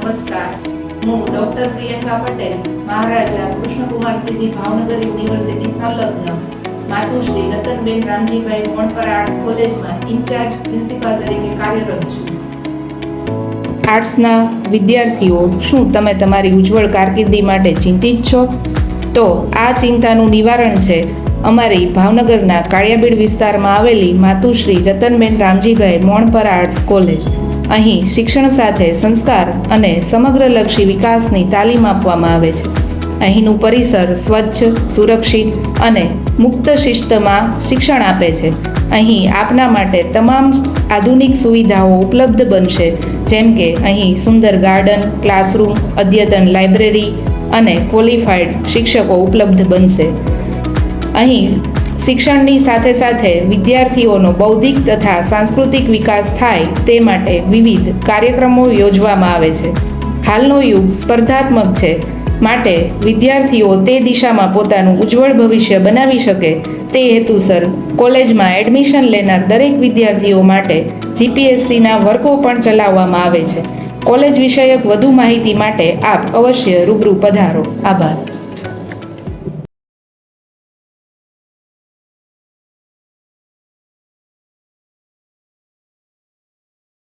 નમસ્કાર, હું ડોક્ટર પ્રિયંકા પટેલ, મહારાજા કૃષ્ણકુમારસિંહજી ભાવનગર યુનિવર્સિટી સંલગ્ન માતુશ્રી રતનબેન રામજીભાઈ મોણપરા આર્ટ્સ કોલેજમાં ઇન્ચાર્જ પ્રિન્સિપાલ તરીકે કાર્યરત છું. આર્ટ્સના વિદ્યાર્થીઓ, શું તમે તમારી ઉજ્જવળ કારકિર્દી માટે ચિંતિત છો? તો આ ચિંતાનું નિવારણ છે અમારી ભાવનગરના કાળિયાબીડ વિસ્તારમાં આવેલી માતુશ્રી રતનબેન રામજીભાઈ મોણપરા આર્ટ્સ કોલેજ. અહીં શિક્ષણ સાથે સંસ્કાર અને સમગ્રલક્ષી વિકાસની તાલીમ આપવામાં આવે છે. અહીંનું પરિસર સ્વચ્છ, સુરક્ષિત અને મુક્ત શિસ્તમાં શિક્ષણ આપે છે. અહીં આપના માટે તમામ આધુનિક સુવિધાઓ ઉપલબ્ધ બનશે, જેમ કે અહીં સુંદર ગાર્ડન, ક્લાસરૂમ, અદ્યતન લાઇબ્રેરી અને ક્વોલિફાઈડ શિક્ષકો ઉપલબ્ધ બનશે. અહીં શિક્ષણની સાથે સાથે વિદ્યાર્થીઓનો બૌદ્ધિક તથા સાંસ્કૃતિક વિકાસ થાય તે માટે વિવિધ કાર્યક્રમો યોજવામાં આવે છે. હાલનો યુગ સ્પર્ધાત્મક છે, માટે વિદ્યાર્થીઓ તે દિશામાં પોતાનું ઉજ્જવળ ભવિષ્ય બનાવી શકે તે હેતુસર કોલેજમાં એડમિશન લેનાર દરેક વિદ્યાર્થીઓ માટે જીપીએસસીના વર્ગો પણ ચલાવવામાં આવે છે. કોલેજ વિષયક વધુ માહિતી માટે આપ અવશ્ય રૂબરૂ પધારો. આભાર.